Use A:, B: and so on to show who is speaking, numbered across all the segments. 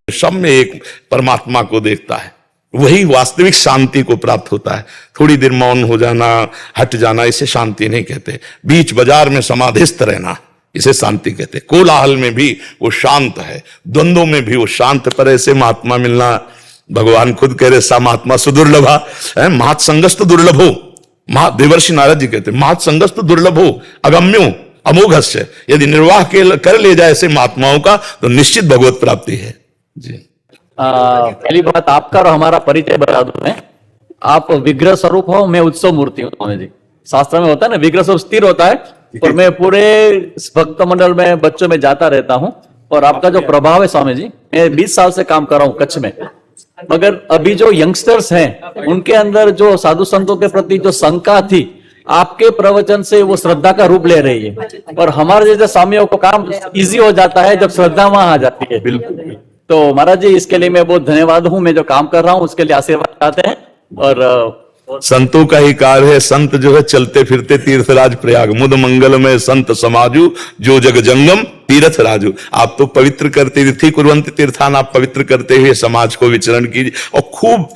A: सब में एक परमात्मा को देखता है, वही वास्तविक शांति को प्राप्त होता है। थोड़ी देर मौन हो जाना, हट जाना, इसे शांति नहीं कहते। बीच बाजार में समाधिस्थ रहना, इसे शांति कहते। कोलाहल में भी वो शांत है, द्वंद्वों में भी वो शांत। पर ऐसे महात्मा मिलना, भगवान खुद कह रहे सा महात्मा सुदुर्लभा है, महत संगस्त दुर्लभो। देवर्षि नारद जी कहते महत संगस्त दुर्लभो अगम्यो अमोघस्य। यदि निर्वाह कर ले जाए ऐसे महात्माओं का तो निश्चित भगवत प्राप्ति है जी।
B: पहली बात आपका और हमारा परिचय बता दूं मैं। आप विग्रह स्वरूप हो, मैं उत्सव मूर्ति हूँ स्वामी जी। शास्त्र में होता है ना, विग्रह स्वरूप स्थिर होता है, और मैं पूरे भक्त मंडल में बच्चों में जाता रहता हूँ। और आपका जो प्रभाव है स्वामी जी, मैं 20 साल से काम कर रहा हूँ कच्छ में, मगर अभी जो यंगस्टर्स हैं उनके अंदर जो साधु संतों के प्रति जो शंका थी, आपके प्रवचन से वो श्रद्धा का रूप ले रही है। और हमारे जैसे स्वामियों को काम इजी हो जाता है जब श्रद्धा वहां आ जाती है। बिल्कुल। तो महाराज जी, इसके लिए मैं बहुत धन्यवाद हूं। मैं जो काम कर रहा हूं उसके लिए आशीर्वाद चाहते हैं। और
A: संतों का ही कार्य है। संत जो है चलते फिरते तीर्थराज प्रयाग, मुद मंगल में संत समाजू, जो जग जंगम तीर्थ राजू। आप तो पवित्र करते तीर्थी कुर्वंत तीर्थान, आप पवित्र करते हुए समाज को विचरण कीजिए और खूब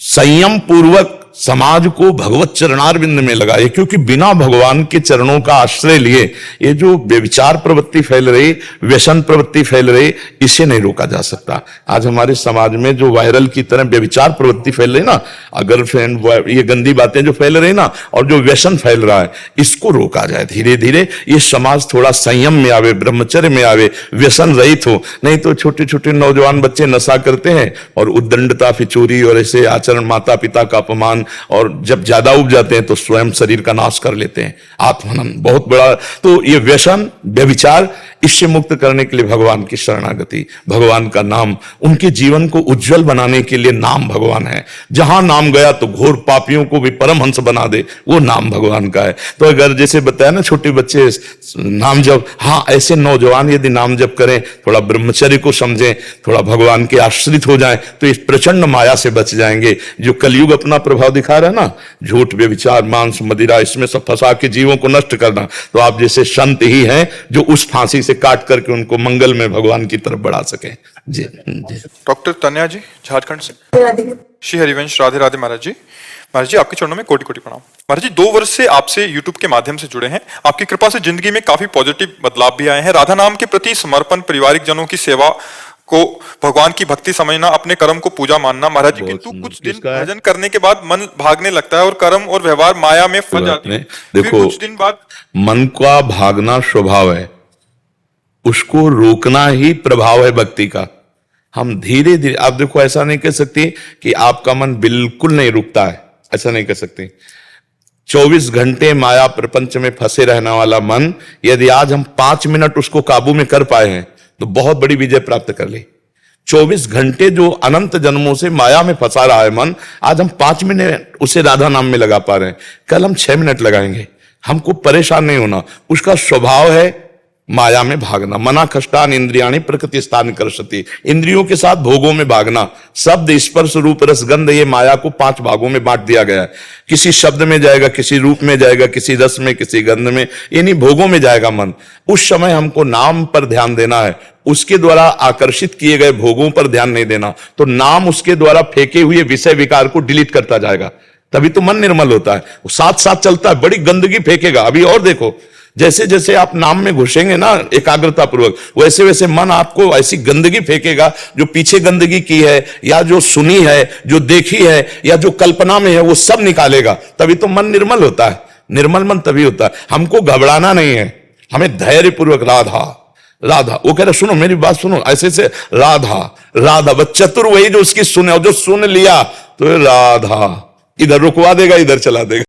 A: संयम पूर्वक समाज को भगवत चरणारविंद में लगाए। क्योंकि बिना भगवान के चरणों का आश्रय लिए ये जो व्यभिचार प्रवृत्ति फैल रही, व्यसन प्रवृत्ति फैल रही, इसे नहीं रोका जा सकता। आज हमारे समाज में जो वायरल की तरह व्यभिचार प्रवृत्ति फैल रही ना, गर्लफ्रेंड, ये गंदी बातें जो फैल रही ना, और जो व्यसन फैल रहा है, इसको रोका जाए धीरे धीरे। ये समाज थोड़ा संयम में आवे, ब्रह्मचर्य में आवे, व्यसन रहित हो। नहीं तो छोटे छोटे नौजवान बच्चे नशा करते हैं और उद्दंडता, फिचोरी और ऐसे आचरण, माता पिता का अपमान, और जब ज्यादा उब जाते हैं तो स्वयं शरीर का नाश कर लेते हैं, आत्महनन बहुत बड़ा। तो ये व्यसन, व्यभिचार, इससे मुक्त करने के लिए भगवान की शरणागति, भगवान का नाम, उनके जीवन को उज्जवल बनाने के लिए नाम भगवान है। जहां नाम गया तो घोर पापियों को भी परमहंस बना दे, वो नाम भगवान का है। तो अगर जैसे बताया ना, छोटे बच्चे नाम जप, हाँ ऐसे नौजवान यदि नाम जप करें, थोड़ा ब्रह्मचर्य को समझें, थोड़ा भगवान के आश्रित हो जाएं, तो इस प्रचंड माया से बच जाएंगे। जो कलयुग अपना प्रभाव दिखा रहा है ना, झूठ, व्यभिचार, मांस, मदिरा, इसमें सब फंसा के जीवों को नष्ट करना, तो आप जैसे संत ही हैं जो उस फांसी से काट करके उनको मंगल में भगवान की तरफ बढ़ा सके। जी जी।
C: डॉक्टर तन्या जी झारखंड से। श्री हरिवंश, राधे राधे महाराज जी। महाराज जी, आपके चरणों में कोटि कोटि प्रणाम। महाराज जी, 2 वर्ष से आपसे यूट्यूब के माध्यम से जुड़े हैं। आपकी कृपा से जिंदगी में काफी पॉजिटिव बदलाव भी आए हैं। राधा नाम के प्रति समर्पण, पारिवारिक जनों की सेवा को भगवान की भक्ति समझना, अपने कर्म को पूजा मानना। महाराज जी, किंतु कुछ दिन भजन करने के बाद मन भागने लगता है और कर्म और व्यवहार माया में फंस जाती है।
A: देखो,
C: कुछ दिन बाद
A: मन का भागना स्वभाव है, उसको रोकना ही प्रभाव है भक्ति का। हम धीरे धीरे, आप देखो, ऐसा नहीं कह सकते कि आपका मन बिल्कुल नहीं रुकता है, ऐसा नहीं कह सकते। 24 घंटे माया प्रपंच में फंसे रहने वाला मन, यदि आज हम 5 मिनट उसको काबू में कर पाए हैं तो बहुत बड़ी विजय प्राप्त कर ली। 24 घंटे जो अनंत जन्मों से माया में फंसा रहा है मन, आज हम 5 मिनट उसे राधा नाम में लगा पा रहे हैं, कल हम 6 मिनट लगाएंगे। हमको परेशान नहीं होना, उसका स्वभाव है माया में भागना। मना खष्टान इंद्रियाणि प्रकृति स्थान करसति, इंद्रियों के साथ भोगों में भागना। शब्द, स्पर्श, रूप, रस, गंध, ये माया को 5 भागों में बांट दिया गया है। किसी शब्द में जाएगा, किसी रूप में जाएगा, किसी रस में, किसी गंध में, यानी भोगों में जाएगा मन। उस समय हमको नाम पर ध्यान देना है, उसके द्वारा आकर्षित किए गए भोगों पर ध्यान नहीं देना। तो नाम उसके द्वारा फेंके हुए विषय विकार को डिलीट करता जाएगा, तभी तो मन निर्मल होता है। वो साथ साथ चलता है, बड़ी गंदगी फेंकेगा। अभी और देखो, जैसे जैसे आप नाम में घुसेंगे ना एकाग्रता पूर्वक, वैसे वैसे मन आपको ऐसी गंदगी फेंकेगा जो पीछे गंदगी की है, या जो सुनी है, जो देखी है, या जो कल्पना में है, वो सब निकालेगा। तभी तो मन निर्मल होता है। निर्मल मन तभी होता है। हमको घबराना नहीं है, हमें धैर्य पूर्वक राधा राधा, वो कह रहे सुनो मेरी बात सुनो, ऐसे से राधा राधा, बस चतुर वही जो उसकी सुने, और जो सुन लिया तो राधा, इधर रुकवा देगा, इधर चला देगा।